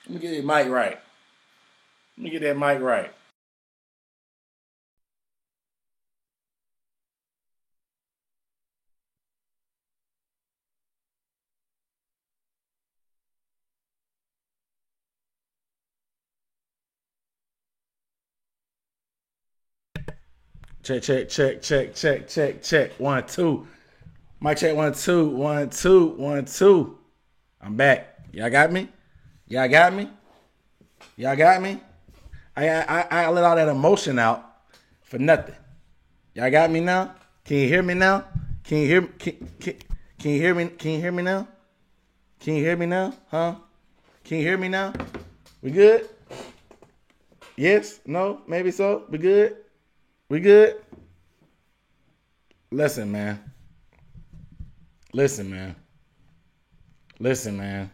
Let me get that mic right. Let me get that mic right. Check, check, check, check, check, check, check. 1, 2. Mic check 1, 2, 1, 2, 1, 2. I'm back. Y'all got me? Y'all got me? Y'all got me? I let all that emotion out for nothing. Y'all got me now? Can you hear me now? Can you hear me? Can you hear me? Can you hear me now? Can you hear me now? Huh? Can you hear me now? We good? Yes? No? Maybe so? We good? We good? Listen, man. Listen, man. Listen, man.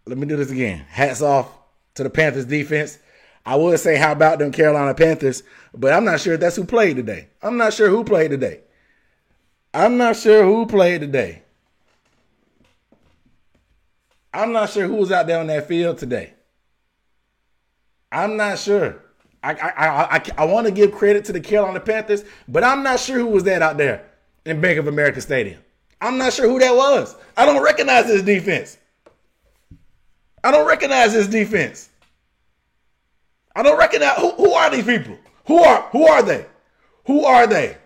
Let me do this again. Hats off to the Panthers defense. I would say how about them Carolina Panthers, but I'm not sure if that's who played today. I'm not sure who played today. I'm not sure who played today. I'm not sure who was out there on that field today. I'm not sure. I want to give credit to the Carolina Panthers, but I'm not sure who was that out there in Bank of America Stadium. I'm not sure who that was. I don't recognize this defense. I don't recognize this defense. I don't recognize who are these people? Who are they? Who are they?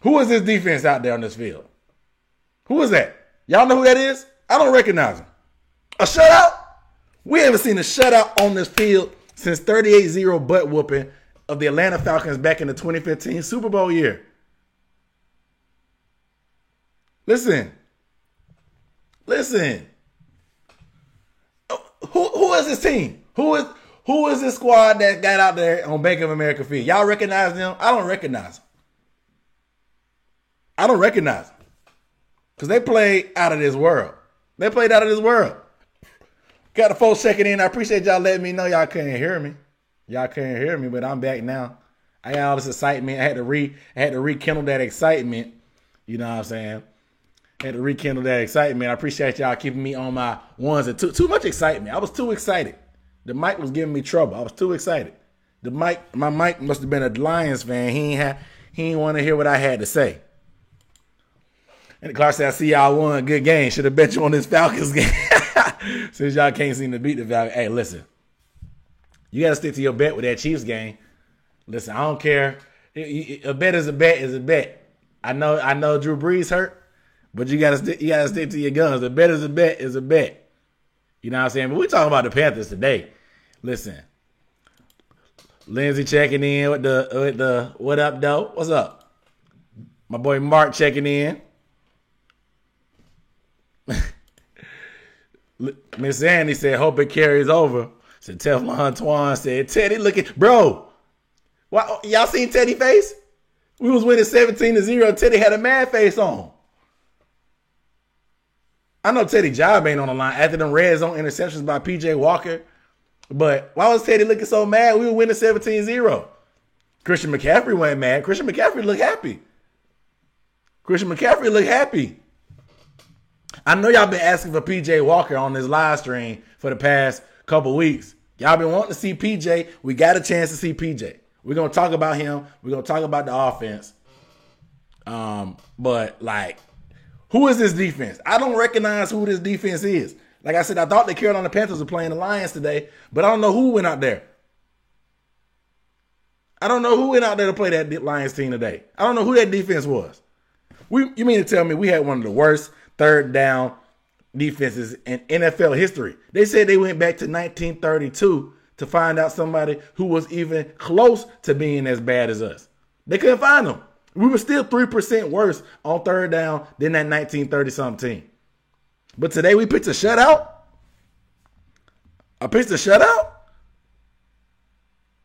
Who is this defense out there on this field? Who is that? Y'all know who that is? I don't recognize them. A shutout? We haven't seen a shutout on this field since 38-0 butt whooping of the Atlanta Falcons back in the 2015 Super Bowl year. Listen. Who is this team? Who is this squad that got out there on Bank of America field? Y'all recognize them? I don't recognize them. I don't recognize them. Because they played out of this world. They played out of this world. Got the folks checking in. I appreciate y'all letting me know y'all couldn't hear me. Y'all couldn't hear me, but I'm back now. I got all this excitement. I had to rekindle that excitement. You know what I'm saying? I had to rekindle that excitement. I appreciate y'all keeping me on my ones and too much excitement. I was too excited. The mic was giving me trouble. I was too excited. My mic must have been a Lions fan. He ain't want to hear what I had to say. And Clark said, I see y'all won. Good game. Should have bet you on this Falcons game. Since y'all can't seem to beat the Falcons. Hey, listen. You got to stick to your bet with that Chiefs game. Listen, I don't care. A bet is a bet is a bet. I know Drew Brees hurt, but you gotta stick to your guns. A bet is a bet is a bet. You know what I'm saying? But we talking about the Panthers today. Listen. Lindsay checking in with the what up, though? What's up? My boy Mark checking in. Miss Andy said, hope it carries over. Said Teflon Antoine said, Teddy looking, bro. Why, y'all seen Teddy face? We was winning 17-0. Teddy had a mad face on. I know Teddy job ain't on the line after them red zone interceptions by PJ Walker. But why was Teddy looking so mad? We were winning 17-0. Christian McCaffrey went mad. Christian McCaffrey looked happy. I know y'all been asking for PJ Walker on this live stream for the past couple weeks. Y'all been wanting to see PJ. We got a chance to see PJ. We're going to talk about him. We're going to talk about the offense. But, like, who is this defense? I don't recognize who this defense is. Like I said, I thought the Carolina Panthers were playing the Lions today, but I don't know who went out there. I don't know who went out there to play that Lions team today. I don't know who that defense was. You mean to tell me we had one of the worst third down defenses in NFL history? They said they went back to 1932 to find out somebody who was even close to being as bad as us. They couldn't find them. We were still 3% worse on third down than that 1930-something team. But today we picked a shutout?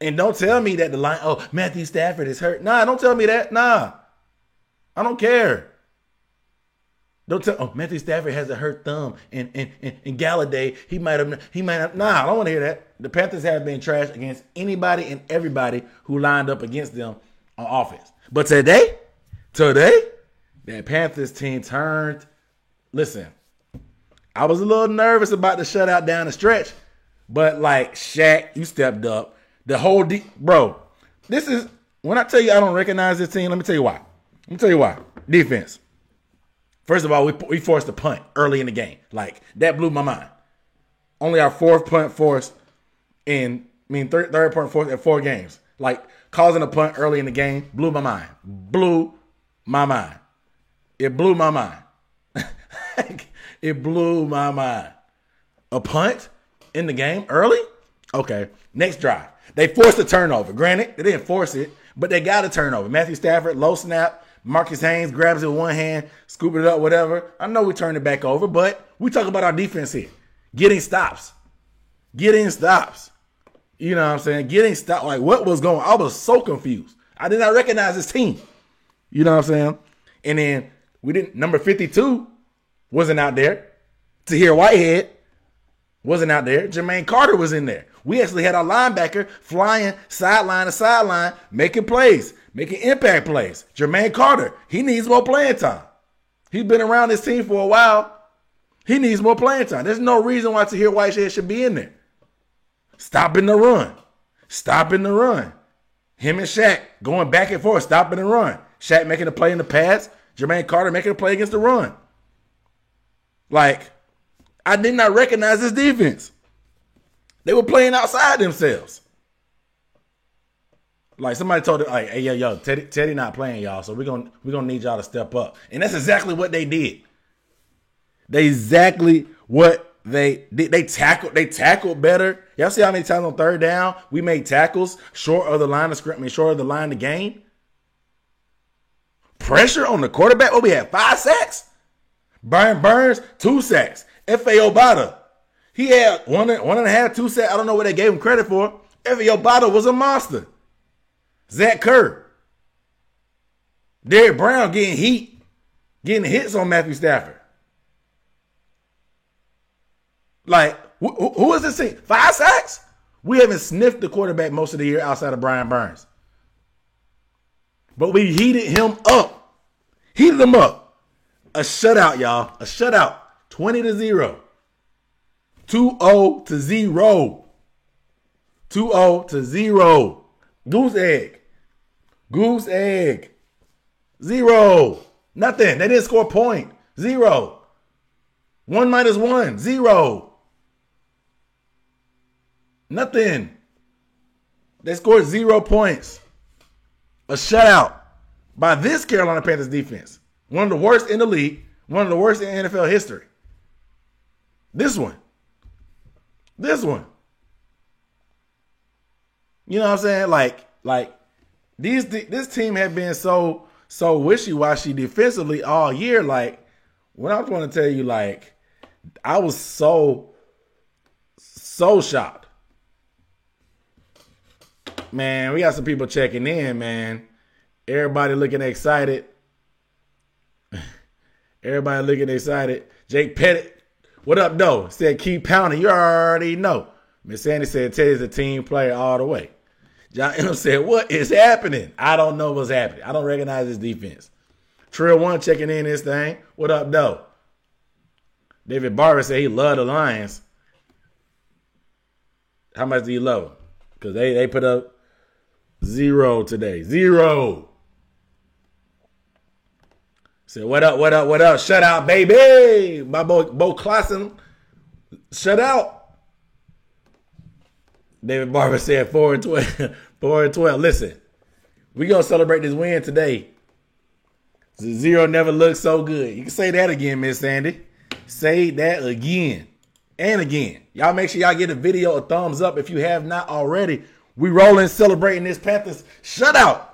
And don't tell me that Matthew Stafford is hurt. Nah, don't tell me that. Nah. I don't care. Don't tell, Matthew Stafford has a hurt thumb and Galladay, he might have, nah, I don't want to hear that. The Panthers have been trashed against anybody and everybody who lined up against them on offense. But today, that Panthers team turned, listen, I was a little nervous about the shutout down the stretch, but like Shaq, you stepped up. The whole bro, this is when I tell you I don't recognize this team. Let me tell you why. Defense. First of all, we forced a punt early in the game. Like that blew my mind. Only our fourth punt forced third punt forced in 4 games. Like causing a punt early in the game blew my mind. It blew my mind. It blew my mind. A punt in the game early? Okay. Next drive. They forced a turnover. Granted, they didn't force it, but they got a turnover. Matthew Stafford, low snap. Marcus Haynes grabs it with one hand, scoop it up, whatever. I know we turned it back over, but we talk about our defense here. Getting stops. You know what I'm saying? Getting stops. Like, what was going on? I was so confused. I did not recognize this team. You know what I'm saying? And then number 52 wasn't out there. Tahir Whitehead wasn't out there. Jermaine Carter was in there. We actually had our linebacker flying sideline to sideline, making plays, making impact plays. Jermaine Carter, he needs more playing time. He's been around this team for a while. He needs more playing time. There's no reason why Tahir Whitehead should be in there. Stopping the run. Him and Shaq going back and forth, stopping the run. Shaq making a play in the pass. Jermaine Carter making a play against the run. Like, I did not recognize this defense. They were playing outside themselves. Like somebody told it, like, hey, yo, Teddy not playing, y'all, so we're gonna need y'all to step up. And that's exactly what they did. They tackled better. Y'all see how many times on third down we made tackles short of the line of scrimmage, short of the line of game? Pressure on the quarterback. Oh, we had 5 sacks. Brian Burns, 2 sacks. F.A. Obata, he had 1.5, 2 sacks. I don't know what they gave him credit for. F.A. Obata was a monster. Zach Kerr. Derrick Brown getting hits on Matthew Stafford. Like, who is this team? 5 sacks? We haven't sniffed the quarterback most of the year outside of Brian Burns. But we heated him up. A shutout, y'all. A shutout. 20-0. 2-0. 2-0. Goose egg. 0. Nothing. They didn't score a point. 0. 1 minus 1. 0. Nothing. They scored 0 points. A shutout by this Carolina Panthers defense. One of the worst in the league. One of the worst in NFL history. This one. You know what I'm saying? Like this team had been so wishy-washy defensively all year. Like, what I want to tell you, like, I was so shocked. Man, we got some people checking in, man. Everybody looking excited. Jake Pettit, what up, though? Said keep pounding. You already know. Miss Sandy said Teddy's a team player all the way. John M said, what is happening? I don't know what's happening. I don't recognize this defense. Trill 1 checking in this thing. What up, though? David Barber said he loved the Lions. How much do you love them? Because they put up 0 today. 0. Said, what up? Shut out, baby. My boy Bo Clausen. Shut out. David Barber said 4-12. 4-12. Listen, we going to celebrate this win today. 0 never looked so good. You can say that again, Miss Sandy. Say that again and again. Y'all make sure y'all give the video a thumbs up if you have not already. We rolling, celebrating this Panthers shutout.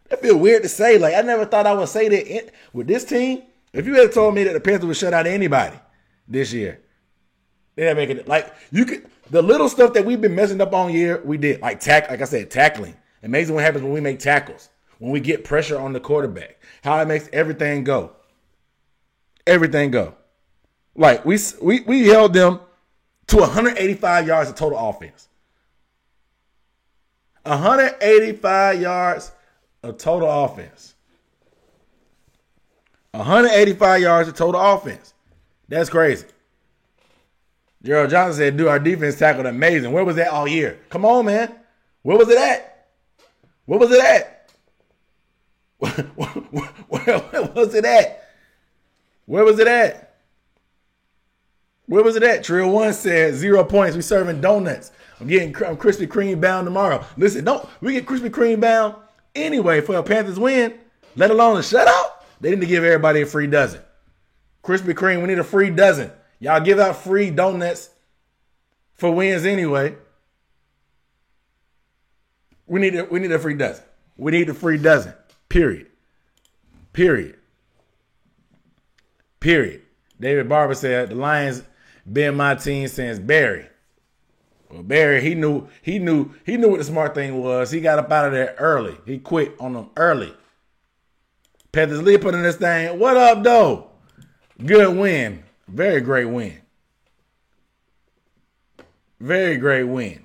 That feel weird to say. Like, I never thought I would say that with this team. If you had told me that the Panthers would shut out anybody this year, they'd make it like you could. The little stuff that we've been messing up on year, we did. Like I said, tackling. Amazing what happens when we make tackles. When we get pressure on the quarterback. How it makes everything go. Everything go. Like, we held them to 185 yards of total offense. 185 yards of total offense. 185 yards of total offense. That's crazy. Gerald Johnson said, "Dude, our defense tackled amazing. Where was that all year? Come on, man. Where was it at? Where was it at? Where was it at? Where was it at? Where was it at?" Trill One said, 0 points. We serving donuts. I'm Krispy Kreme bound tomorrow. Listen, we get Krispy Kreme bound anyway for a Panthers win, let alone a shutout. They need to give everybody a free dozen. Krispy Kreme, we need a free dozen. Y'all give out free donuts for wins anyway. We need a free dozen. We need a free dozen. Period. David Barber said the Lions been my team since Barry. Well, Barry, he knew what the smart thing was. He got up out of there early. He quit on them early. Panthers Lee put in this thing. What up, though? Good win. Very great win. Very great win.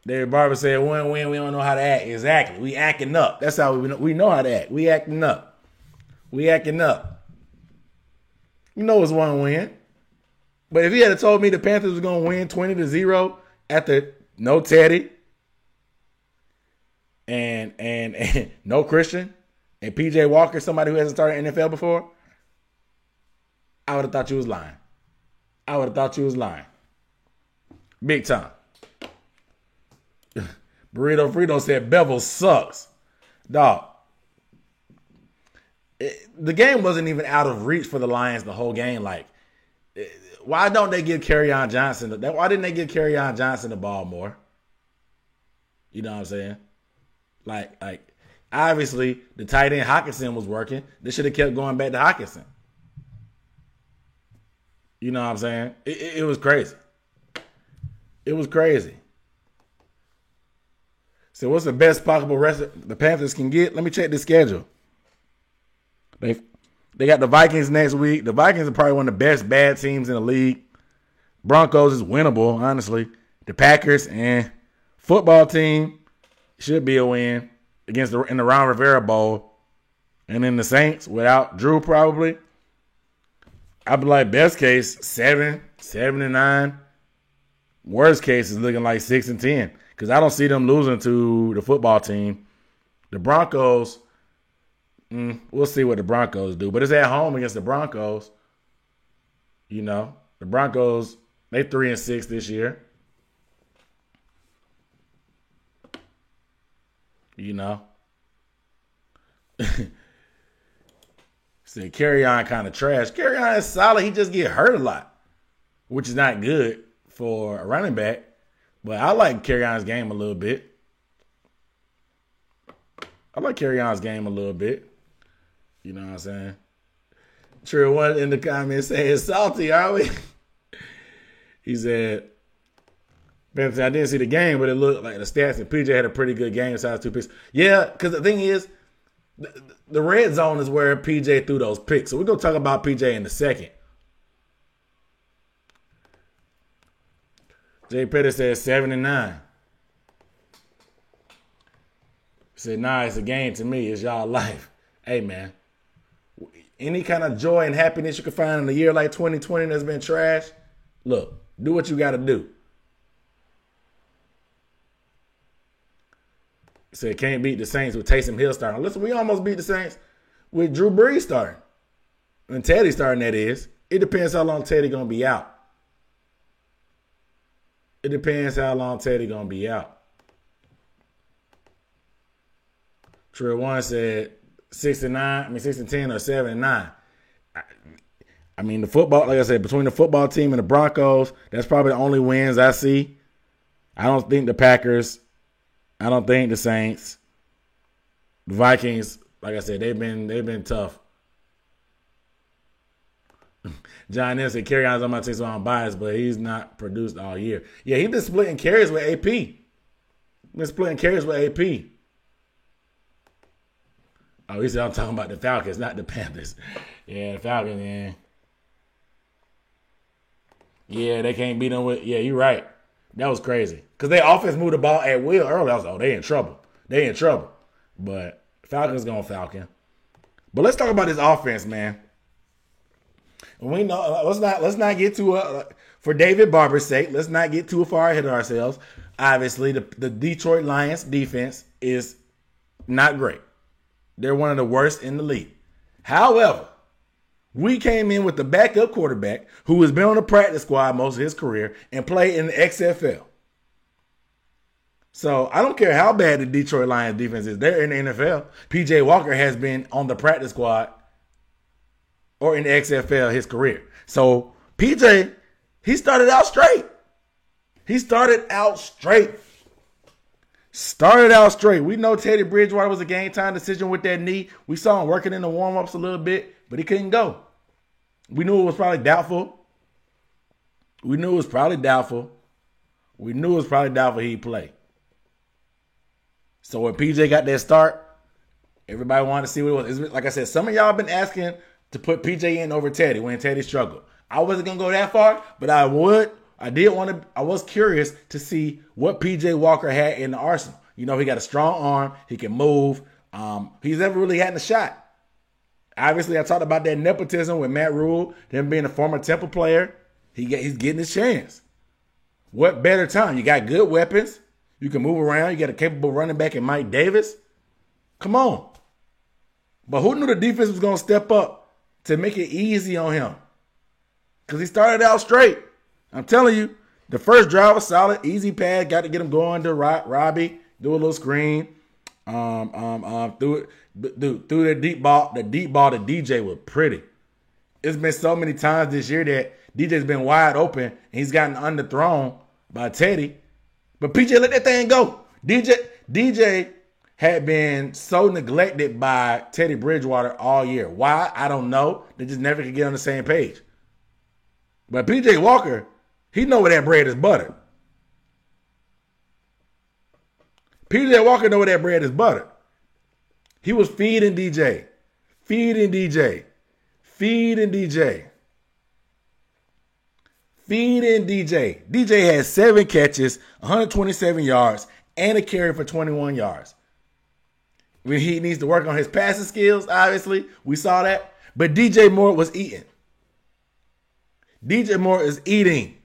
David Barber said, "One win, we don't know how to act." Exactly. We acting up. That's how we know how to act. We acting up. We acting up. You know it's one win. But if he had told me the Panthers was going to win 20-0 after no Teddy and no Christian and P.J. Walker, somebody who hasn't started NFL before, I would have thought you was lying. I would have thought you was lying. Big time. Burrito Frito said Bevel sucks. Dog. The game wasn't even out of reach for the Lions the whole game. Like, why don't they give Kerryon Johnson? Why didn't they give Kerryon Johnson the ball more? You know what I'm saying? Like obviously the tight end Hockenson was working. They should have kept going back to Hockenson. You know what I'm saying? It was crazy. It was crazy. So what's the best possible rest the Panthers can get? Let me check the schedule. They got the Vikings next week. The Vikings are probably one of the best bad teams in the league. Broncos is winnable, honestly. The Packers and football team should be a win in the Ron Rivera Bowl. And then the Saints without Drew probably. I'd be like best case 7-9. Worst case is looking like 6-10 because I don't see them losing to the football team. The Broncos. We'll see what the Broncos do. But it's at home against the Broncos. You know, the Broncos, they 3-6 this year. You know. Said Kerryon kind of trash. Kerryon is solid. He just get hurt a lot, which is not good for a running back. But I like Kerryon's game a little bit. You know what I'm saying? True one in the comments saying salty, are we? He said, I didn't see the game, but it looked like the stats and PJ had a pretty good game besides 2 picks. Yeah, because the thing is, the red zone is where PJ threw those picks. So we're going to talk about PJ in a second. Jay Pettis said 7-9. He said, nah, it's a game to me. It's y'all life. Hey, man. Any kind of joy and happiness you can find in a year like 2020 that's been trash, look, do what you got to do. He said, can't beat the Saints with Taysom Hill starting. Listen, we almost beat the Saints with Drew Brees starting. And Teddy starting, that is. It depends how long Teddy going to be out. Trill One said 6-10 or 7-9. I mean, the football, like I said, between the football team and the Broncos, that's probably the only wins I see. I don't think the Packers. I don't think the Saints. The Vikings, like I said, they've been tough. John N said Kerryon's on my team, so I'm biased, but he's not produced all year. Yeah, he's been splitting carries with AP. Oh, he said I'm talking about the Falcons, not the Panthers. Yeah, the Falcons, man. Yeah, they can't beat them with. Yeah, you're right. That was crazy. Because their offense moved the ball at will early. I was like, oh, they in trouble. But Falcons going Falcon. But let's talk about this offense, man. We know. Let's not get too for David Barber's sake. Let's not get too far ahead of ourselves. Obviously, the Detroit Lions defense is not great. They're one of the worst in the league. However, we came in with the backup quarterback who has been on the practice squad most of his career and played in the XFL. So I don't care how bad the Detroit Lions defense is. They're in the NFL. PJ Walker has been on the practice squad or in the XFL his career. So PJ, he started out straight. Started out straight. We know Teddy Bridgewater was a game time decision with that knee. We saw him working in the warm-ups a little bit, but he couldn't go. We knew it was probably doubtful. We knew it was probably doubtful he'd play. So when PJ got that start, everybody wanted to see what it was. Like I said, some of y'all been asking to put PJ in over Teddy when Teddy struggled. I wasn't going to go that far, but I was curious to see what PJ Walker had in the arsenal. You know, he got a strong arm. He can move. He's never really had a shot. Obviously, I talked about that nepotism with Matt Rule, him being a former Temple player. He's getting his chance. What better time? You got good weapons. You can move around. You got a capable running back in Mike Davis. Come on. But who knew the defense was going to step up to make it easy on him? Because he started out straight. I'm telling you, the first drive was solid, easy pass, got to get him going to Robbie, do a little screen, through the deep ball. The deep ball to DJ was pretty. It's been so many times this year that DJ's been wide open and he's gotten underthrown by Teddy. But PJ let that thing go. DJ had been so neglected by Teddy Bridgewater all year. Why? I don't know. They just never could get on the same page. But PJ Walker, he know where that bread is buttered. PJ Walker know where that bread is buttered. He was feeding DJ. DJ had 7 catches, 127 yards, and a carry for 21 yards. I mean, he needs to work on his passing skills, obviously. We saw that. But DJ Moore was eating. DJ Moore is eating.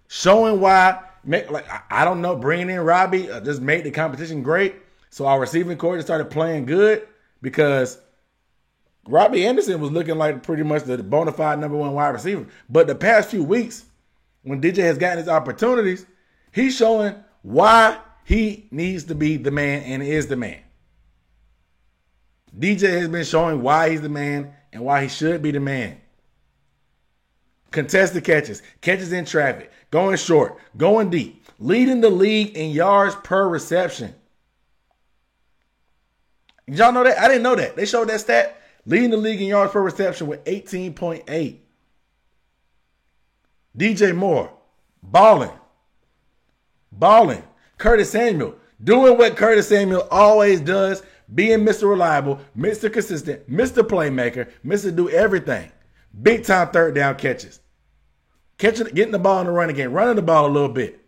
Showing why, I don't know, bringing in Robbie just made the competition great. So our receiving core just started playing good because Robbie Anderson was looking like pretty much the bona fide number 1 wide receiver. But the past few weeks, when DJ has gotten his opportunities, he's showing why he needs to be the man and is the man. DJ has been showing why he's the man and why he should be the man. Contested catches in traffic, going short, going deep, leading the league in yards per reception. Did y'all know that? I didn't know that. They showed that stat. Leading the league in yards per reception with 18.8. DJ Moore, balling. Curtis Samuel, doing what Curtis Samuel always does, being Mr. Reliable, Mr. Consistent, Mr. Playmaker, Mr. Do Everything. Big time third down catches. Getting the ball in the run game, running the ball a little bit.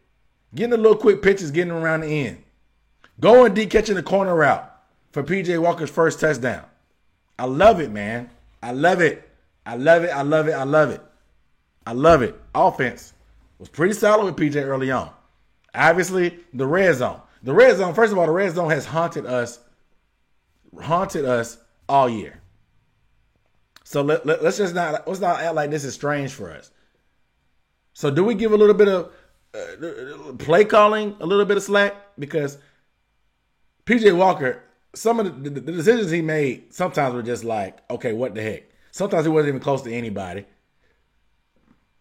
Getting the little quick pitches, getting around the end. Going deep, catching the corner route for PJ Walker's first touchdown. I love it, man. I love it. Offense was pretty solid with PJ early on. Obviously, the red zone. First of all, the red zone has haunted us all year. So let's not act like this is strange for us. So do we give a little bit of play calling, a little bit of slack? Because PJ Walker, some of the decisions he made sometimes were just like, okay, what the heck? Sometimes he wasn't even close to anybody.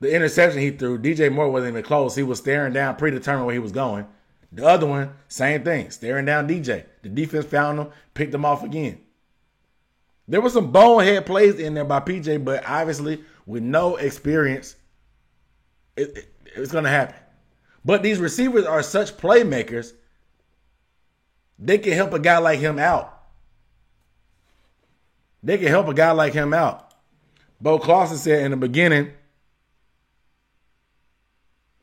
The interception he threw, DJ Moore wasn't even close. He was staring down, predetermined where he was going. The other one, same thing, staring down DJ. The defense found him, picked him off again. There were some bonehead plays in there by PJ, but obviously with no experience, it's going to happen. But these receivers are such playmakers, they can help a guy like him out. Bo Clausen said in the beginning,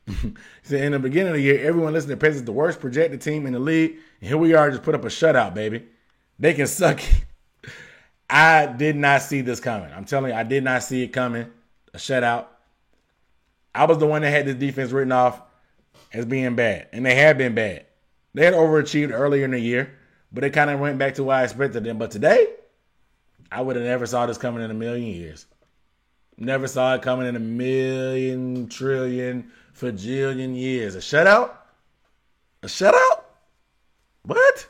he said in the beginning of the year, everyone listened to Pez is the worst projected team in the league. And here we are, just put up a shutout, baby. They can suck it. I did not see this coming. I'm telling you, I did not see it coming. A shutout. I was the one that had this defense written off as being bad, and they have been bad. They had overachieved earlier in the year, but they kind of went back to what I expected them. But today, I would have never saw this coming in a million years. Never saw it coming in a million, trillion, fajillion years. A shutout? A shutout? What?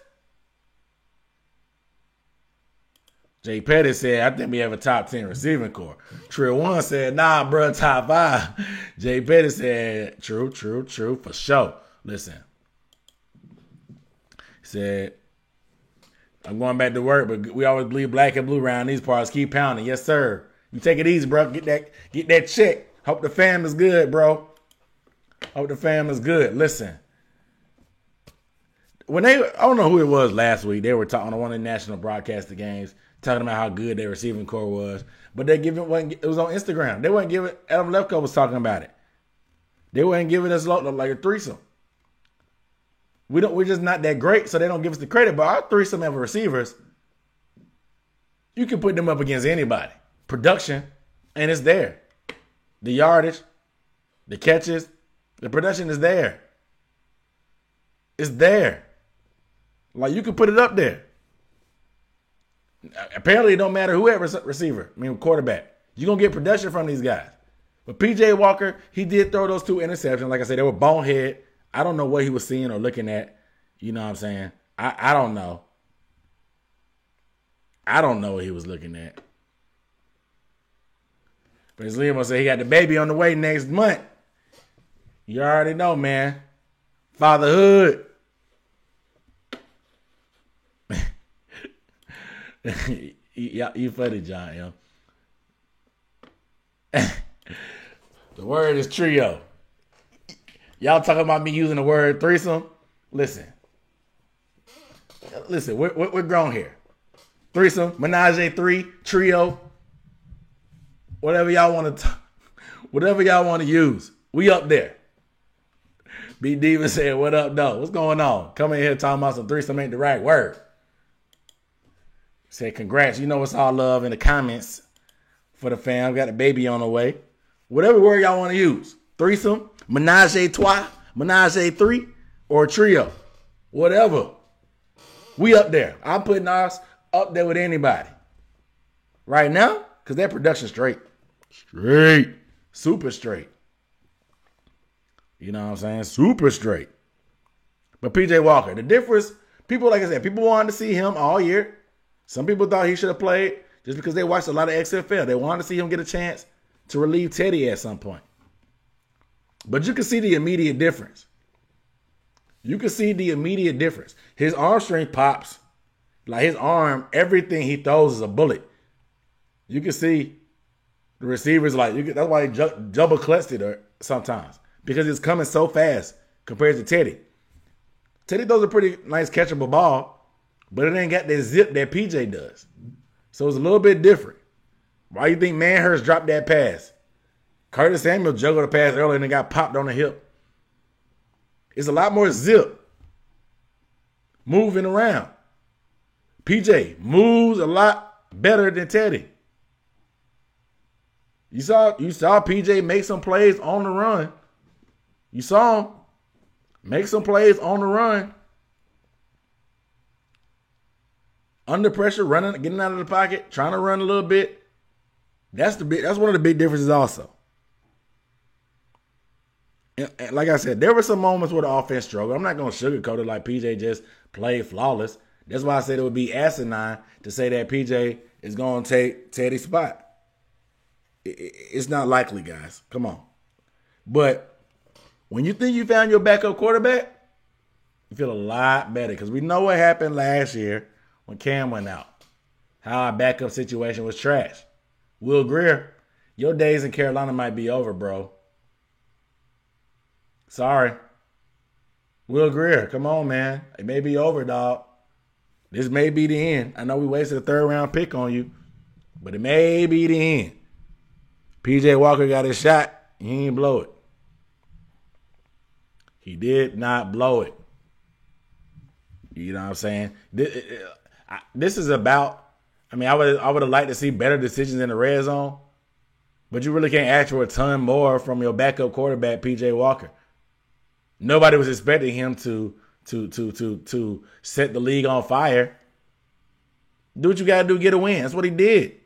Jay Petty said, I think we have a top 10 receiving core. Trill One said, nah, bro, top 5. Jay Petty said, true, for sure. Listen. He said, I'm going back to work, but we always bleed black and blue around these parts. Keep pounding. Yes, sir. You take it easy, bro. Get that check. Hope the fam is good, bro. Hope the fam is good. Listen. I don't know who it was last week. They were talking on one of the national broadcaster games, talking about how good their receiving core was. But it was on Instagram. They weren't giving, Adam Lefkoe was talking about it. They weren't giving us like a threesome. We're just not that great, so they don't give us the credit. But our threesome ever receivers, you can put them up against anybody. Production, and it's there. The yardage, the catches, the production is there. It's there. Like, you can put it up there. Apparently, it don't matter who at receiver. Quarterback. You're going to get production from these guys. But P.J. Walker, he did throw those 2 interceptions. Like I said, they were bonehead. I don't know what he was seeing or looking at. You know what I'm saying? I don't know. I don't know what he was looking at. But as Liam said, he got the baby on the way next month. You already know, man. Fatherhood. You funny, John, yo. The word is trio. Y'all talking about me using the word threesome? Listen, we're grown here. Threesome, menage a three, trio, whatever y'all want to use. We up there. B. Diva said, what up, though? What's going on? Coming here talking about some threesome ain't the right word. Say congrats. You know it's all love in the comments for the fam. Got a baby on the way. Whatever word y'all want to use. Threesome, menage a trois, menage a three, or trio. Whatever. We up there. I'm putting us up there with anybody. Right now, because that production straight. Straight. Super straight. You know what I'm saying? Super straight. But P.J. Walker, the difference, people, like I said, people wanted to see him all year. Some people thought he should have played just because they watched a lot of XFL. They wanted to see him get a chance to relieve Teddy at some point. But you can see the immediate difference. His arm strength pops. Like his arm, everything he throws is a bullet. You can see the receivers that's why they double clutched it sometimes. Because it's coming so fast compared to Teddy. Teddy throws a pretty nice catchable ball, but it ain't got that zip that PJ does. So it's a little bit different. Why you think Manhurst dropped that pass? Curtis Samuel juggled a pass earlier and it got popped on the hip. It's a lot more zip. Moving around. PJ moves a lot better than Teddy. You saw PJ make some plays on the run. You saw him make some plays on the run. Under pressure, running, getting out of the pocket, trying to run a little bit. That's one of the big differences also. And like I said, there were some moments where the offense struggled. I'm not going to sugarcoat it like PJ just played flawless. That's why I said it would be asinine to say that PJ is going to take Teddy's spot. It's not likely, guys. Come on. But when you think you found your backup quarterback, you feel a lot better because we know what happened last year when Cam went out. How our backup situation was trash. Will Grier, your days in Carolina might be over, bro. Sorry. Will Grier, come on, man. It may be over, dog. This may be the end. I know we wasted a 3rd-round pick on you, but it may be the end. P.J. Walker got his shot. He didn't blow it. He did not blow it. You know what I'm saying? This is about, I mean, I would have liked to see better decisions in the red zone, but you really can't ask for a ton more from your backup quarterback, PJ Walker. Nobody was expecting him to set the league on fire. Do what you got to do to get a win. That's what he did.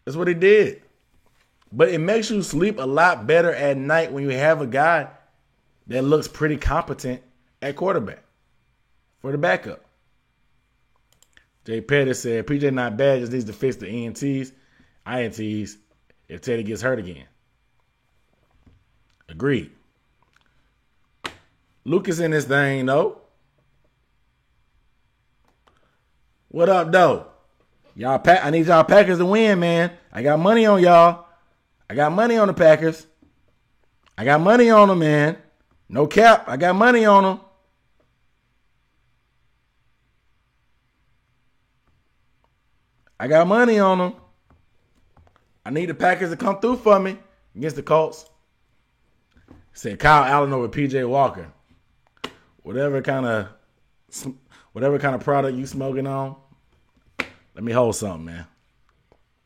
That's what he did. But it makes you sleep a lot better at night when you have a guy that looks pretty competent at quarterback for the backup. Jay Pettis said, PJ not bad, just needs to fix the INTs if Teddy gets hurt again. Agreed. Lucas in this thing, though. What up, though? I need y'all Packers to win, man. I got money on y'all. I got money on the Packers. I got money on them, man. No cap. I got money on them. I got money on them. I need the Packers to come through for me against the Colts. Said Kyle Allen over PJ Walker. Whatever kind of product you smoking on, let me hold something, man.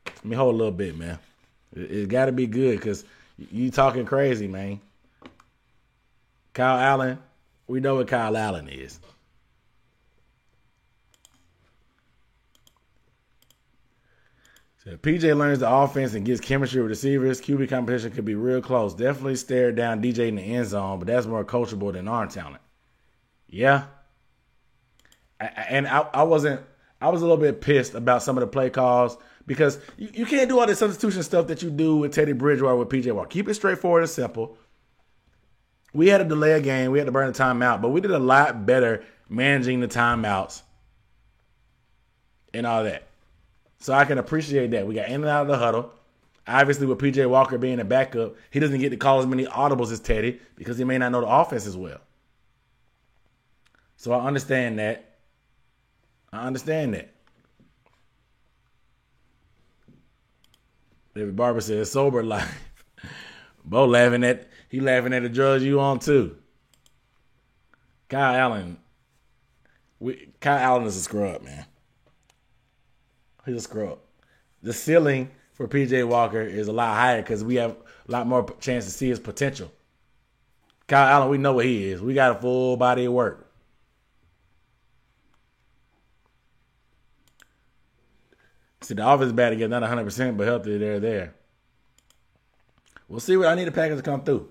Let me hold a little bit, man. It got to be good because you talking crazy, man. Kyle Allen, we know what Kyle Allen is. So if PJ learns the offense and gets chemistry with receivers, QB competition could be real close. Definitely stare down DJ in the end zone, but that's more coachable than arm talent. Yeah. I was a little bit pissed about some of the play calls because you can't do all this substitution stuff that you do with Teddy Bridgewater with PJ Walker. Keep it straightforward and simple. We had to delay a game. We had to burn the timeout, but we did a lot better managing the timeouts and all that. So I can appreciate that. We got in and out of the huddle. Obviously, with PJ Walker being a backup, he doesn't get to call as many audibles as Teddy because he may not know the offense as well. So I understand that. David Barber says, sober life. Bo laughing at the drugs you on too. Kyle Allen is a scrub, man. He's a scrub. The ceiling for PJ Walker is a lot higher because we have a lot more chance to see his potential. Kyle Allen, we know what he is. We got a full body of work. See, the offense is bad again, not 100%, but healthy, they're there. We'll see what I need the Packers to come through.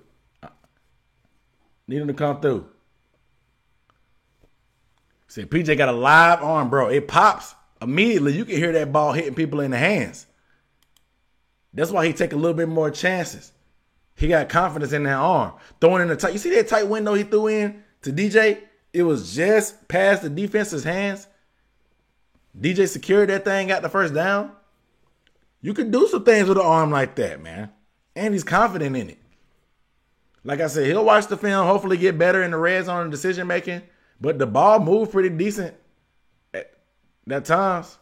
Need them to come through. See, PJ got a live arm, bro. It pops immediately. You can hear that ball hitting people in the hands. That's why he take a little bit more chances. He got confidence in that arm. Throwing in the tight. You see that tight window he threw in to DJ? It was just past the defense's hands. DJ secured that thing, got the first down. You could do some things with an arm like that, man. And he's confident in it. Like I said, he'll watch the film, hopefully get better in the red zone and decision making. But the ball moved pretty decent at times.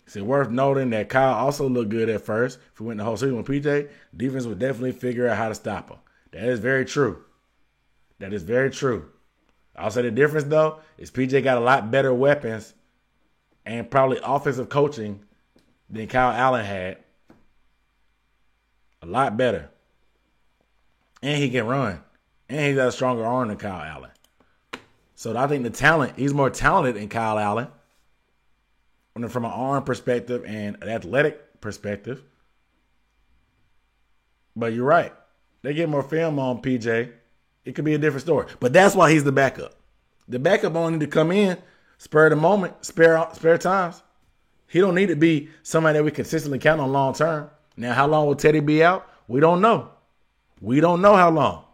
It's worth noting that Kyle also looked good at first. If we went the whole season with PJ, defense would definitely figure out how to stop him. That is very true. That is very true. I'll say the difference, though, is PJ got a lot better weapons and probably offensive coaching than Kyle Allen had. A lot better. And he can run. And he's got a stronger arm than Kyle Allen. So I think the talent, he's more talented than Kyle Allen. From an arm perspective and an athletic perspective. But you're right. They get more film on PJ. It could be a different story. But that's why he's the backup. The backup only need to come in, spur the moment, spare times. He don't need to be somebody that we consistently count on long term. Now, how long will Teddy be out? We don't know. We don't know how long.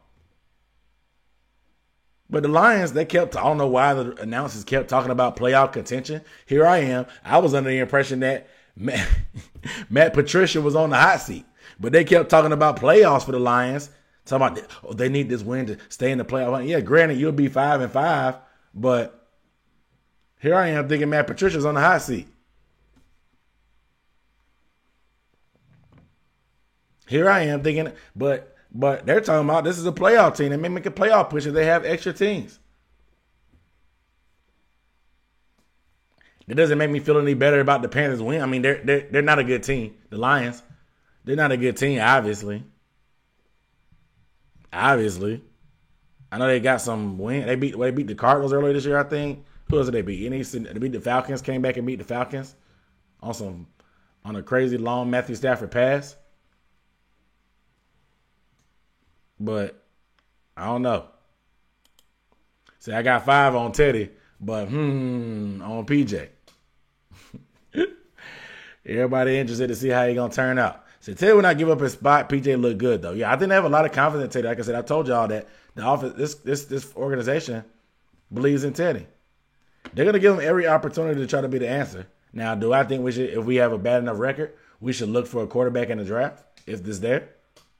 But the Lions, I don't know why the announcers kept talking about playoff contention. Here I am. I was under the impression that Matt Patricia was on the hot seat. But they kept talking about playoffs for the Lions. Talking about, they need this win to stay in the playoff. Yeah, granted, you'll be 5-5. But here I am thinking Matt Patricia's on the hot seat. Here I am thinking, but But they're talking about this is a playoff team. They may make a playoff push if they have extra teams. It doesn't make me feel any better about the Panthers win. I mean, they're not a good team. The Lions, they're not a good team, obviously. Obviously. I know they got some win. They beat the Cardinals earlier this year, I think. Who else did they beat? They beat the Falcons, came back and beat the Falcons on a crazy long Matthew Stafford pass. But I don't know. See, I got 5 on Teddy, but on PJ. Everybody interested to see how he gonna turn out. So Teddy will not give up his spot. PJ look good though. Yeah, I think they have a lot of confidence in Teddy. Like I said, I told y'all that the office, this organization believes in Teddy. They're gonna give him every opportunity to try to be the answer. Now, do I think we should, if we have a bad enough record, we should look for a quarterback in the draft if this there?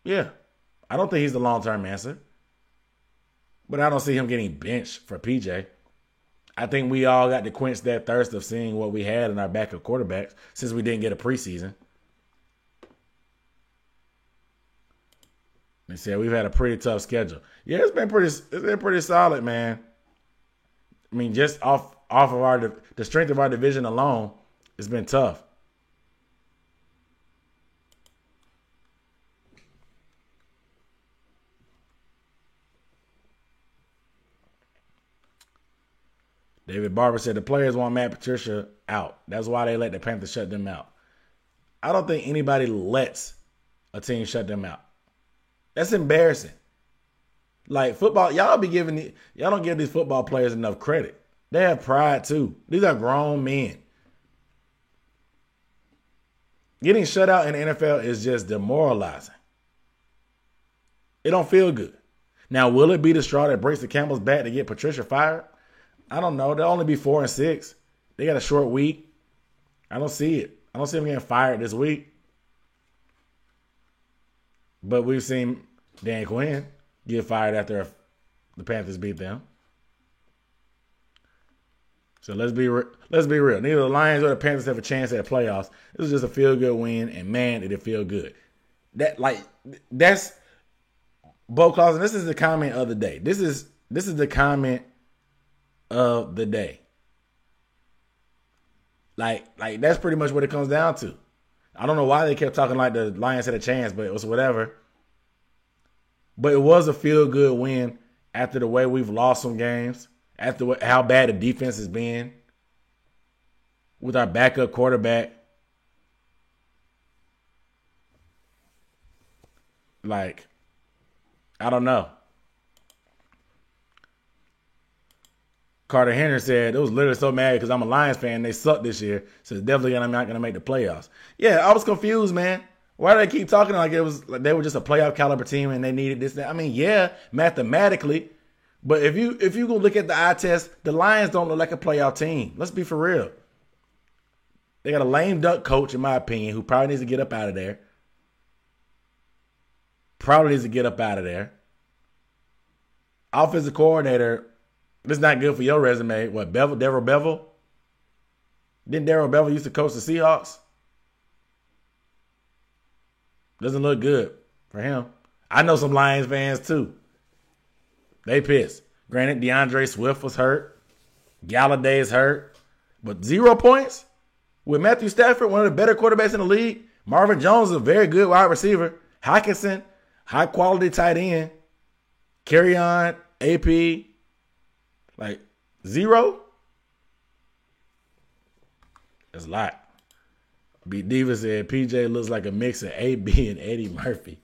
Yeah, I don't think he's the long-term answer, but I don't see him getting benched for PJ. I think we all got to quench that thirst of seeing what we had in our backup quarterbacks since we didn't get a preseason. They said we've had a pretty tough schedule. Yeah, it's been pretty solid, man. I mean, just off of the strength of our division alone, it's been tough. David Barber said the players want Matt Patricia out. That's why they let the Panthers shut them out. I don't think anybody lets a team shut them out. That's embarrassing. Like football, y'all don't give these football players enough credit. They have pride too. These are grown men. Getting shut out in the NFL is just demoralizing. It don't feel good. Now, will it be the straw that breaks the camel's back to get Patricia fired? I don't know. They'll only be 4-6. They got a short week. I don't see it. I don't see them getting fired this week. But we've seen Dan Quinn get fired after the Panthers beat them. So let's be real. Neither the Lions or the Panthers have a chance at the playoffs. This was just a feel-good win, and man, did it feel good. That's Bo Clausen. This is the comment of the day. This is the comment of the day. Like that's pretty much what it comes down to. I don't know why they kept talking like the Lions had a chance, but it was whatever. But it was a feel-good win after the way we've lost some games, after how bad the defense has been with our backup quarterback. Like, I don't know. Carter Henry said, it was literally so mad because I'm a Lions fan. They suck this year, so it's definitely not going to make the playoffs. Yeah, I was confused, man. Why do they keep talking like they were just a playoff caliber team and they needed this? That? I mean, yeah, mathematically, but if you go look at the eye test, the Lions don't look like a playoff team. Let's be for real. They got a lame duck coach, in my opinion, who probably needs to get up out of there. Offensive coordinator. This is not good for your resume. What, Darrell Bevell? Didn't Darrell Bevell used to coach the Seahawks? Doesn't look good for him. I know some Lions fans too. They pissed. Granted, DeAndre Swift was hurt. Galladay is hurt. But 0 points? With Matthew Stafford, one of the better quarterbacks in the league. Marvin Jones is a very good wide receiver. Hockenson, high quality tight end. Kerryon, AP. Like, 0? That's a lot. B. Diva said PJ looks like a mix of AB and Eddie Murphy.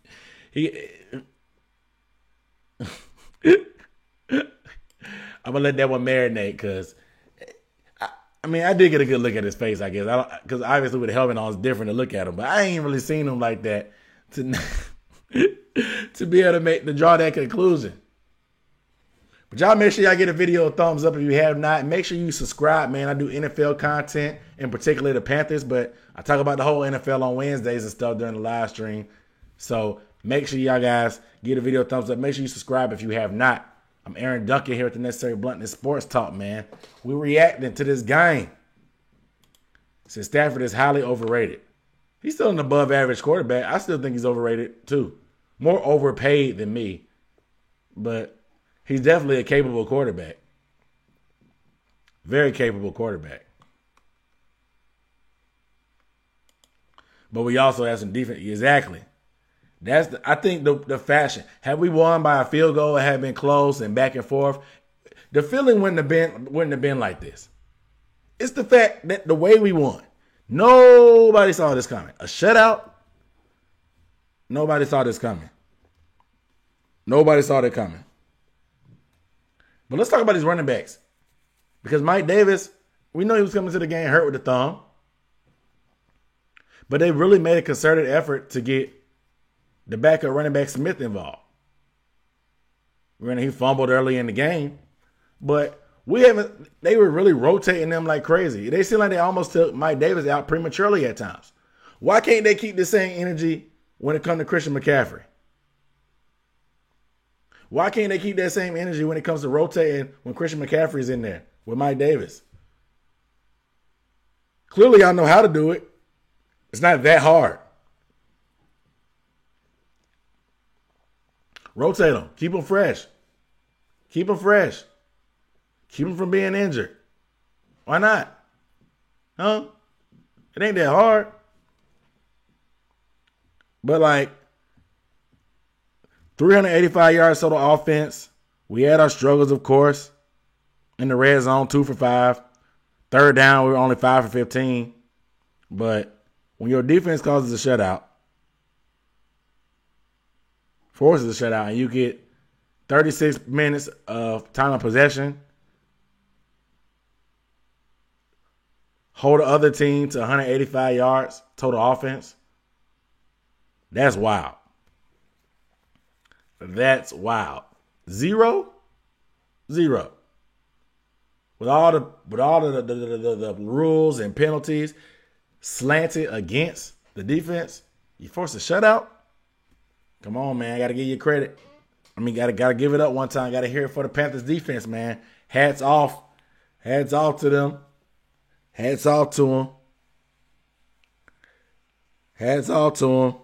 I'm going to let that one marinate because, I mean, I did get a good look at his face, I guess. Because obviously with the helmet on, it's different to look at him. But I ain't really seen him like that to be able to draw that conclusion. But y'all make sure y'all get a video a thumbs up if you have not. Make sure you subscribe, man. I do NFL content, in particular the Panthers, but I talk about the whole NFL on Wednesdays and stuff during the live stream. So make sure y'all guys get a video a thumbs up. Make sure you subscribe if you have not. I'm Aaron Duncan here with the Necessary Bluntness Sports Talk, man. We're reacting to this game. Since Stafford is highly overrated. He's still an above average quarterback. I still think he's overrated too. more overpaid than me, but he's definitely a capable quarterback. Very capable quarterback. But we also have some defense. Exactly. I think the fashion. Had we won by a field goal, it had been close and back and forth. The feeling wouldn't have been like this. It's the fact that the way we won, nobody saw this coming. A shutout. Nobody saw this coming. Nobody saw that coming. But let's talk about these running backs. Because Mike Davis, we know he was coming to the game hurt with the thumb. But they really made a concerted effort to get the backup running back Smith involved. He fumbled early in the game. But they were really rotating them like crazy. They seem like they almost took Mike Davis out prematurely at times. Why can't they keep the same energy when it comes to Christian McCaffrey? Why can't they keep that same energy when it comes to rotating when Christian McCaffrey's in there with Mike Davis? Clearly, y'all know how to do it. It's not that hard. Rotate them. Keep them fresh. Keep them fresh. Keep them from being injured. Why not? Huh? It ain't that hard. But 385 yards total offense. We had our struggles, of course. In the red zone, 2 for 5. Third down, we were only 5 for 15. But when your defense causes a shutout, forces a shutout, and you get 36 minutes of time of possession, hold the other team to 185 yards total offense, that's wild. That's wild. Zero. With all the rules and penalties slanted against the defense, you force a shutout? Come on, man. I got to give you credit. Gotta give it up one time. Got to hear it for the Panthers defense, man. Hats off. Hats off to them. Hats off to them. Hats off to them.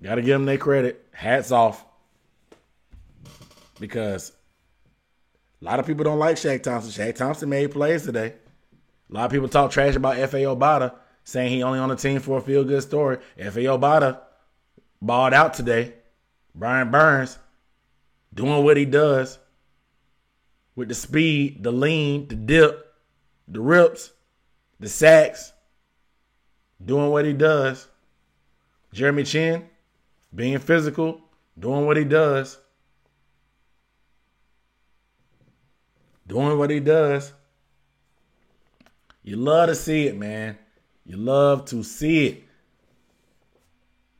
Got to give them their credit. Hats off. Because a lot of people don't like Shaq Thompson. Shaq Thompson made plays today. A lot of people talk trash about F.A. Obata, saying he only on the team for a feel-good story. F.A. Obata balled out today. Brian Burns doing what he does with the speed, the lean, the dip, the rips, the sacks, doing what he does. Jeremy Chin being physical, doing what he does. Doing what he does. You love to see it, man. You love to see it.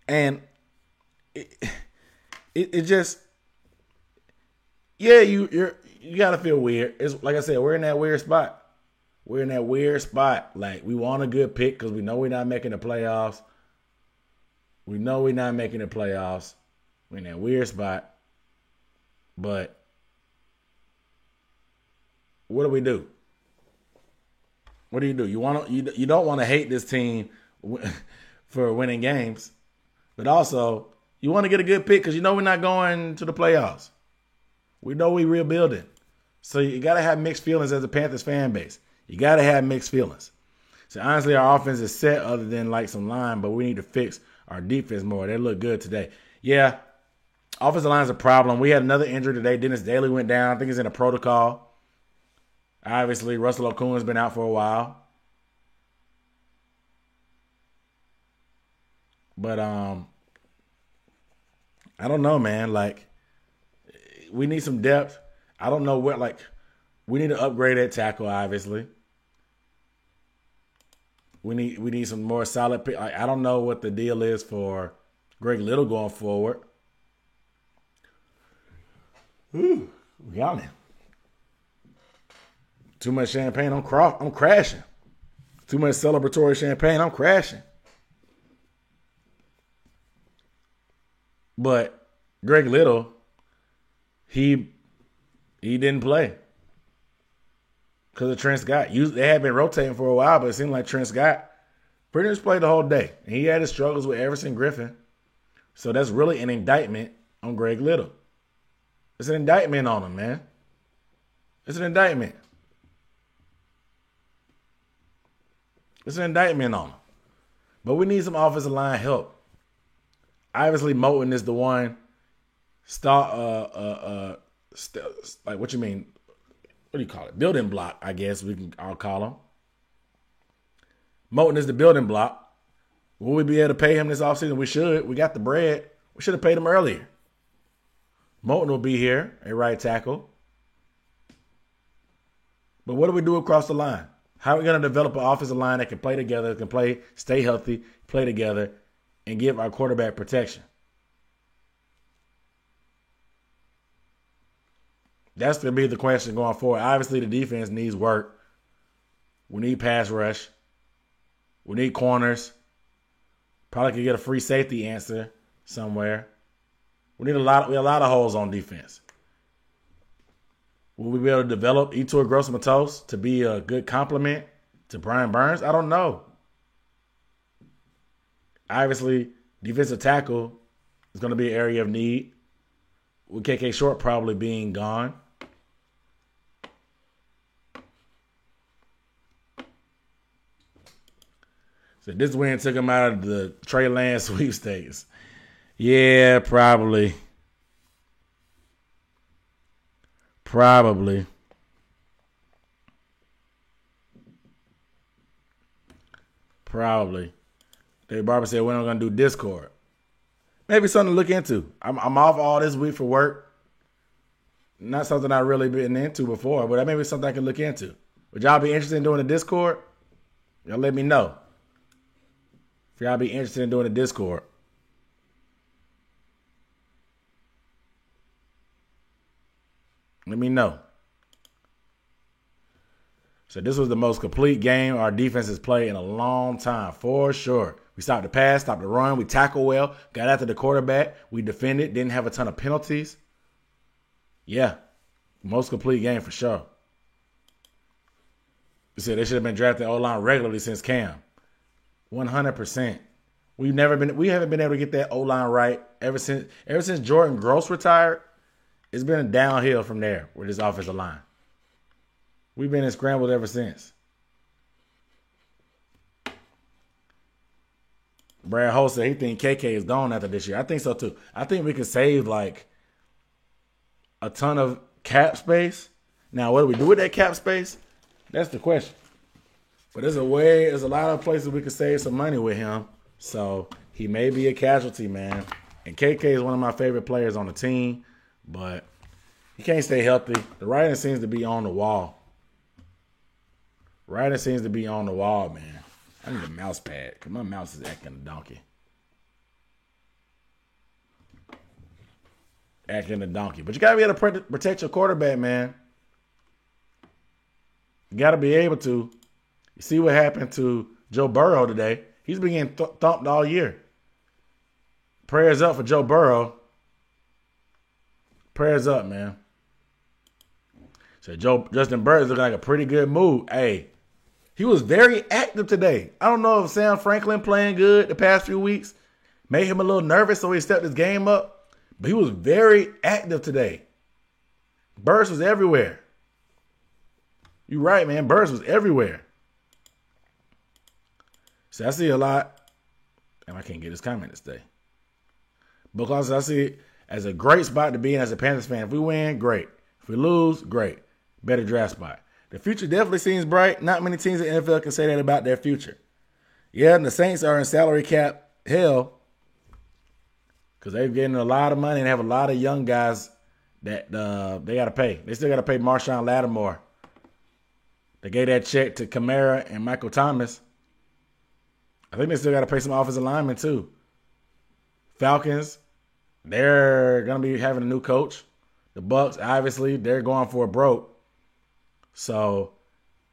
And it just, yeah, you gotta feel weird. It's like I said, we're in that weird spot. We're in that weird spot. Like, we want a good pick because we know we're not making the playoffs. We know we're not making the playoffs. We're in that weird spot. But what do we do? What do? You don't want to hate this team for winning games, but also you want to get a good pick because you know we're not going to the playoffs. We know we're rebuilding, so you got to have mixed feelings as a Panthers fan base. You got to have mixed feelings. So honestly, our offense is set other than like some line, but we need to fix our defense more. They look good today. Yeah, offensive line is a problem. We had another injury today. Dennis Daly went down. I think he's in a protocol. Obviously, Russell Okung's been out for a while. But I don't know, man. Like, we need some depth. I don't know what, we need to upgrade at tackle, obviously. We need some more solid pick. I don't know what the deal is for Greg Little going forward. Ooh, yawning. Too much champagne, I'm crashing. Too much celebratory champagne, I'm crashing. But Greg Little, he didn't play because of Trent Scott. They had been rotating for a while, but it seemed like Trent Scott Pretty much played the whole day. And he had his struggles with Everson Griffin. So that's really an indictment on Greg Little. It's an indictment on him, man. It's an indictment. It's an indictment on him. But we need some offensive line help. Obviously, Moton is the one. Like what you mean? What do you call it? Building block, I guess I'll call him. Moton is the building block. Will we be able to pay him this offseason? We should. We got the bread. We should have paid him earlier. Moton will be here, a right tackle. But what do we do across the line? How are we going to develop an offensive line that can play together, can play, stay healthy, play together, and give our quarterback protection? That's going to be the question going forward. Obviously, the defense needs work. We need pass rush. We need corners. Probably could get a free safety answer somewhere. We have a lot of holes on defense. Will we be able to develop Yetur Gross-Matos to be a good complement to Brian Burns? I don't know. Obviously, defensive tackle is going to be an area of need, with KK Short probably being gone. So this win took him out of the Trey Lance sweepstakes. Yeah, probably. Probably. Dave Barber said we're not going to do Discord. Maybe something to look into. I'm off all this week for work. Not something I've really been into before, but that may be something I can look into. Would y'all be interested in doing a Discord? Y'all let me know. If y'all be interested in doing a Discord. Let me know. So this was the most complete game our defense has played in a long time, for sure. We stopped the pass, stopped the run. We tackled well, got after the quarterback. We defended, didn't have a ton of penalties. Yeah, most complete game for sure. You said they should have been drafting O-line regularly since Cam. 100%. We haven't been able to get that O-line right ever since Jordan Gross retired. It's been a downhill from there with this offensive line. We've been in scrambled ever since. Brad Holt said he think KK is gone after this year. I think so too. I think we can save like a ton of cap space. Now, what do we do with that cap space? That's the question. But there's a lot of places we could save some money with him. So he may be a casualty, man. And KK is one of my favorite players on the team, but he can't stay healthy. The writing seems to be on the wall. Man. I need a mouse pad because my mouse is acting a donkey. But you got to be able to protect your quarterback, man. You got to be able to. You see what happened to Joe Burrow today. He's been getting thumped all year. Prayers up for Joe Burrow. Prayers up, man. So Justin Burns looking like a pretty good move. Hey, he was very active today. I don't know if Sam Franklin playing good the past few weeks made him a little nervous, so he stepped his game up. But he was very active today. Burns was everywhere. You're right, man. Burns was everywhere. So I see a lot. And I can't get his comment to stay. Because I see it as a great spot to be in as a Panthers fan. If we win, great. If we lose, great. Better draft spot. The future definitely seems bright. Not many teams in the NFL can say that about their future. Yeah, and the Saints are in salary cap hell because they're getting a lot of money and have a lot of young guys that they got to pay. They still got to pay Marshawn Lattimore. They gave that check to Kamara and Michael Thomas. I think they still got to pay some offensive linemen too. Falcons, they're going to be having a new coach. The Bucs, obviously, they're going for a broke. So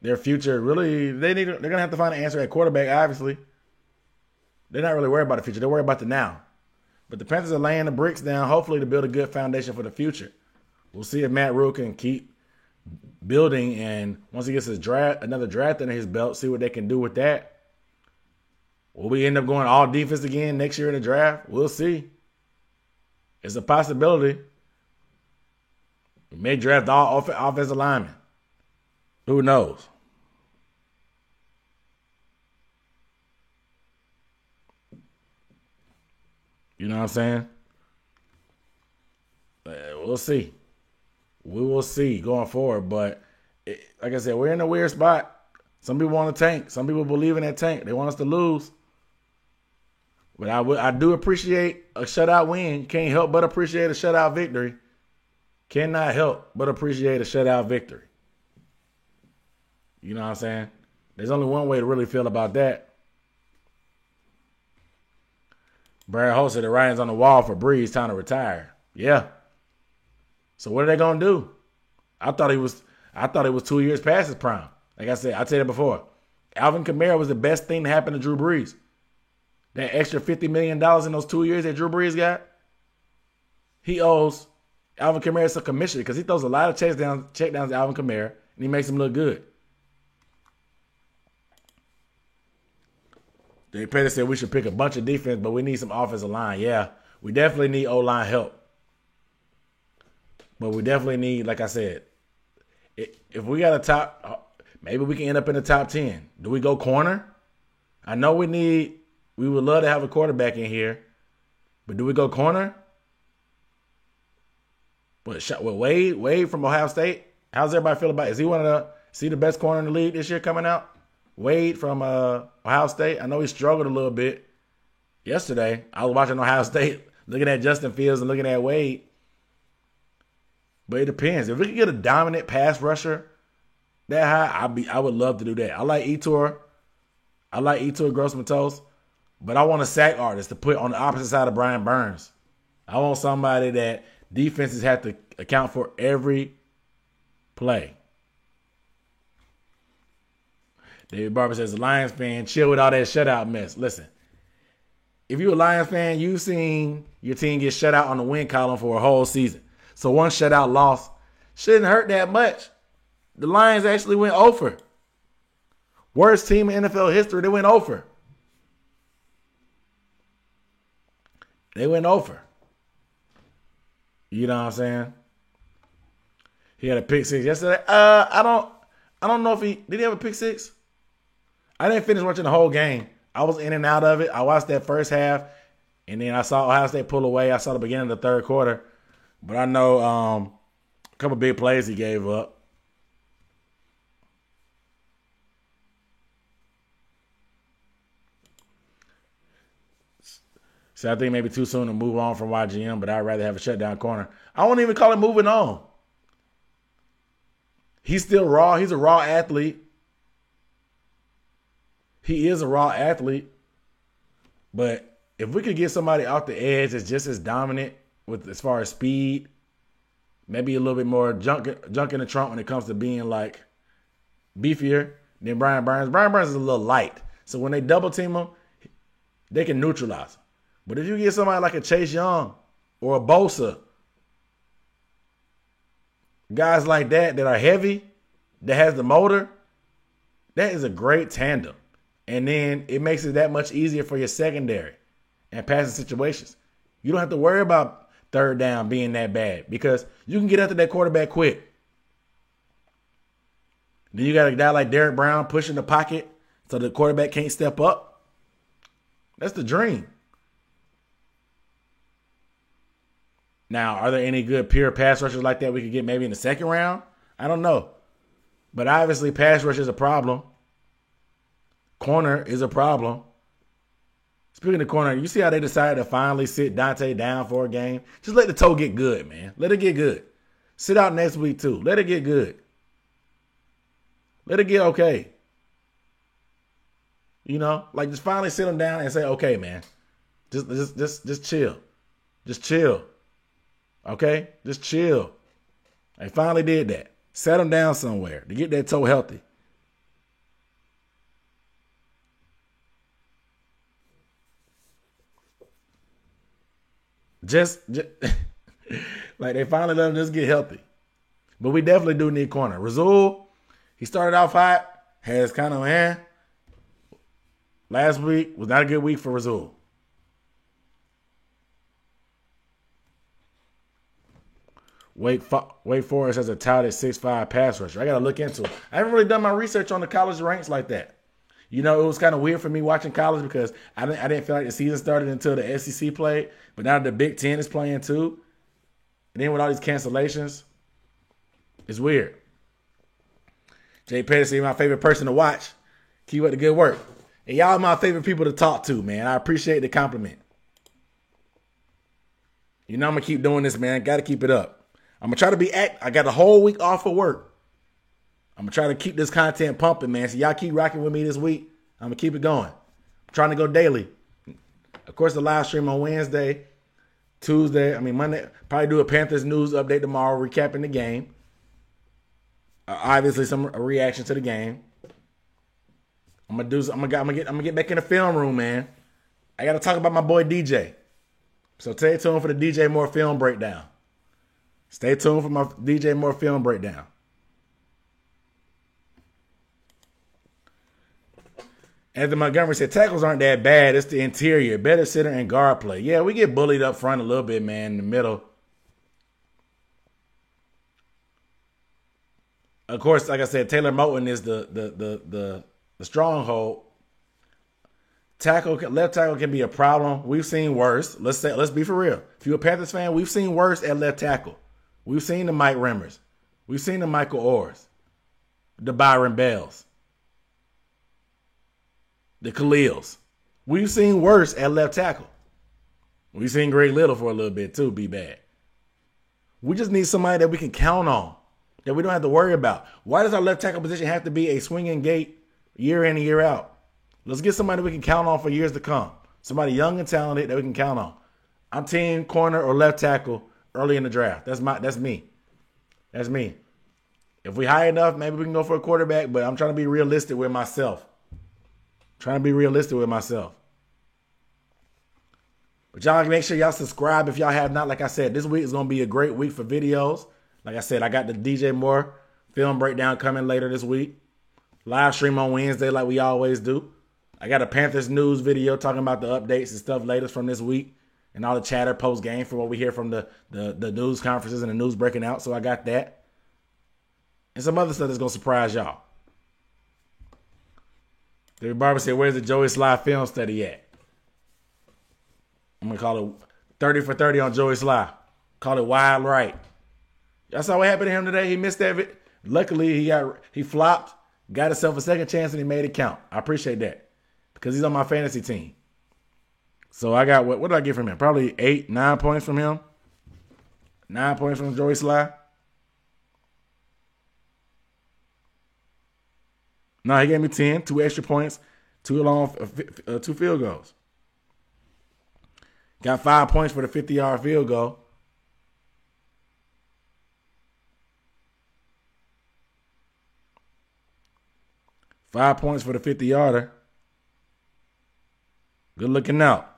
their future really, they're going to have to find an answer at quarterback, obviously. They're not really worried about the future. They're worried about the now. But the Panthers are laying the bricks down, hopefully, to build a good foundation for the future. We'll see if Matt Rhule can keep building, and once he gets another draft under his belt, see what they can do with that. Will we end up going all defense again next year in the draft? We'll see. It's a possibility. We may draft all offensive linemen. Who knows? You know what I'm saying? We'll see. We will see going forward. But like I said, we're in a weird spot. Some people want to tank. Some people believe in that tank. They want us to lose. But I do appreciate a shutout win. You can't help but appreciate a shutout victory. Cannot help but appreciate a shutout victory. You know what I'm saying? There's only one way to really feel about that. Brad Holt said the writing's on the wall for Breeze time to retire. Yeah. So what are they gonna do? I thought it was 2 years past his prime. Like I said, I said it before. Alvin Kamara was the best thing to happen to Drew Brees. That extra $50 million in those 2 years that Drew Brees got, he owes Alvin Kamara some commission because he throws a lot of checkdowns to Alvin Kamara and he makes him look good. Dave Petty said we should pick a bunch of defense, but we need some offensive line. Yeah, we definitely need O-line help. But we definitely need, like I said, if we got a top, maybe we can end up in the top 10. Do we go corner? I know we would love to have a quarterback in here, but do we go corner? With Wade from Ohio State? How's everybody feel about it? Is he the best corner in the league this year coming out? Wade from Ohio State. I know he struggled a little bit yesterday. I was watching Ohio State, looking at Justin Fields and looking at Wade. But it depends. If we could get a dominant pass rusher that high, I would love to do that. I like Etor Gross-Matos, but I want a sack artist to put on the opposite side of Brian Burns. I want somebody that defenses have to account for every play. David Barber says, a Lions fan, chill with all that shutout mess. Listen, if you're a Lions fan, you've seen your team get shut out on the win column for a whole season. So one shutout loss shouldn't hurt that much. The Lions actually went over. Worst team in NFL history, they went over. They went over. You know what I'm saying? He had a pick six yesterday. I don't know if did he have a pick six? I didn't finish watching the whole game. I was in and out of it. I watched that first half, and then I saw Ohio State pull away. I saw the beginning of the third quarter. But I know a couple big plays he gave up. So I think maybe too soon to move on from YGM, but I'd rather have a shutdown corner. I won't even call it moving on. He's still raw. He's a raw athlete. He is a raw athlete. But if we could get somebody off the edge that's just as dominant with as far as speed, maybe a little bit more junk in the trunk when it comes to being like beefier than Brian Burns. Brian Burns is a little light. So when they double team him, they can neutralize him. But if you get somebody like a Chase Young or a Bosa, guys like that are heavy, that has the motor, that is a great tandem. And then it makes it that much easier for your secondary and passing situations. You don't have to worry about third down being that bad because you can get after that quarterback quick. Then you got a guy like Derek Brown pushing the pocket so the quarterback can't step up. That's the dream. Now, are there any good pure pass rushers like that we could get maybe in the second round? I don't know. But obviously pass rush is a problem. Corner is a problem. Speaking of corner, you see how they decided to finally sit Dante down for a game? Just let the toe get good, man. Let it get good. Sit out next week too. Let it get good. Let it get okay. You know, like just finally sit him down and say, okay, man, just chill. Just chill. Okay? Just chill. They finally did that. Set him down somewhere to get that toe healthy. Just like they finally let him just get healthy. But we definitely do need corner. Rasul, he started off hot, has kind of Last week was not a good week for Rasul. Wake Forest has a touted 6'5" pass rusher. I got to look into it. I haven't really done my research on the college ranks like that. You know, it was kind of weird for me watching college because I didn't feel like the season started until the SEC played. But now the Big Ten is playing too. And then with all these cancellations, it's weird. Jay Pettis, my favorite person to watch. Keep up the good work. And y'all are my favorite people to talk to, man. I appreciate the compliment. You know I'm going to keep doing this, man. Got to keep it up. I'm going to try to be I got a whole week off of work. I'm going to try to keep this content pumping, man. So y'all keep rocking with me this week. I'm going to keep it going. I'm trying to go daily. Of course, the live stream on Wednesday, Monday. Probably do a Panthers news update tomorrow, recapping the game. Obviously, a reaction to the game. I'm gonna get back in the film room, man. I gotta talk about my boy DJ. So stay tuned for the DJ Moore film breakdown. Stay tuned for my DJ Moore film breakdown. Anthony Montgomery said tackles aren't that bad. It's the interior. Better center and guard play. Yeah, we get bullied up front a little bit, man, in the middle. Of course, like I said, Taylor Moton is the stronghold. Left tackle can be a problem. We've seen worse. Let's be for real. If you're a Panthers fan, we've seen worse at left tackle. We've seen the Mike Remmers. We've seen the Michael Orrs. The Byron Bells. The Khalils. We've seen worse at left tackle. We've seen Greg Little for a little bit too be bad. We just need somebody that we can count on, that we don't have to worry about. Why does our left tackle position have to be a swinging gate year in and year out? Let's get somebody we can count on for years to come. Somebody young and talented that we can count on. I'm team corner or left tackle early in the draft. That's me. That's me. If we high enough, maybe we can go for a quarterback, but I'm trying to be realistic with myself. But y'all make sure y'all subscribe if y'all have not. Like I said, this week is going to be a great week for videos. Like I said, I got the DJ Moore film breakdown coming later this week. Live stream on Wednesday like we always do. I got a Panthers news video talking about the updates and stuff latest from this week and all the chatter post-game for what we hear from the news conferences and the news breaking out. So I got that. And some other stuff that's going to surprise y'all. David Barber said, where's the Joey Sly film study at? I'm going to call it 30 for 30 on Joey Sly. Call it wild right. Y'all saw what happened to him today? He missed that. Luckily, he flopped, got himself a second chance, and he made it count. I appreciate that because he's on my fantasy team. So I got, what did I get from him? Probably 9 points from him. 9 points from Joey Sly. No, he gave me 10, 2 extra points, 2 field goals. Got 5 points for the 50-yard field goal. $5 points for the 50-yarder. Good looking out.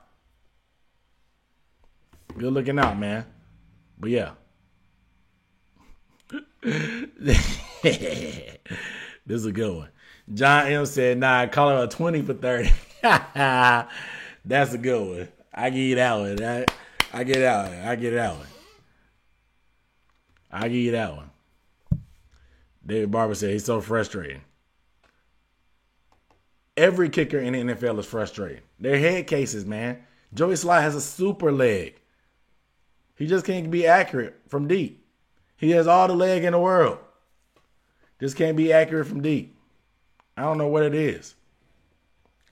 Good looking out, man. But yeah. This is a good one. John M. said, nah, call it a 20 for 30. That's a good one. I give you that one. I get that one. I give you that one. David Barber said he's so frustrating. Every kicker in the NFL is frustrating. They're head cases, man. Joey Sly has a super leg. He just can't be accurate from deep. He has all the leg in the world. Just can't be accurate from deep. I don't know what it is.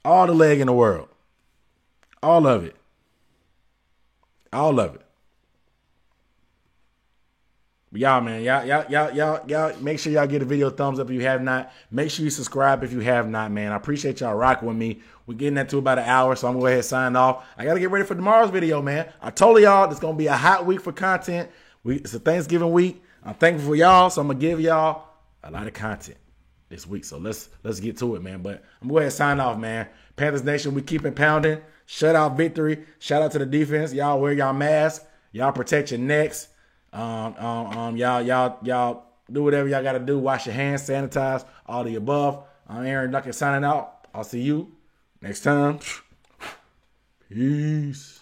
All the leg in the world. All of it. All of it. But y'all, man, y'all, make sure y'all get a video thumbs up if you have not. Make sure you subscribe if you have not, man. I appreciate y'all rocking with me. We're getting that to about an hour, so I'm going to go ahead and sign off. I got to get ready for tomorrow's video, man. I told y'all it's going to be a hot week for content. It's a Thanksgiving week. I'm thankful for y'all, so I'm going to give y'all a lot of content this week. So let's get to it, man. But I'm going to go ahead and sign off, man. Panthers Nation, we keep it pounding. Shutout victory. Shout out to the defense. Y'all wear y'all masks. Y'all protect your necks. Y'all do whatever y'all got to do. Wash your hands, sanitize, all the above. I'm Aaron Duckett signing out. I'll see you Next time, peace.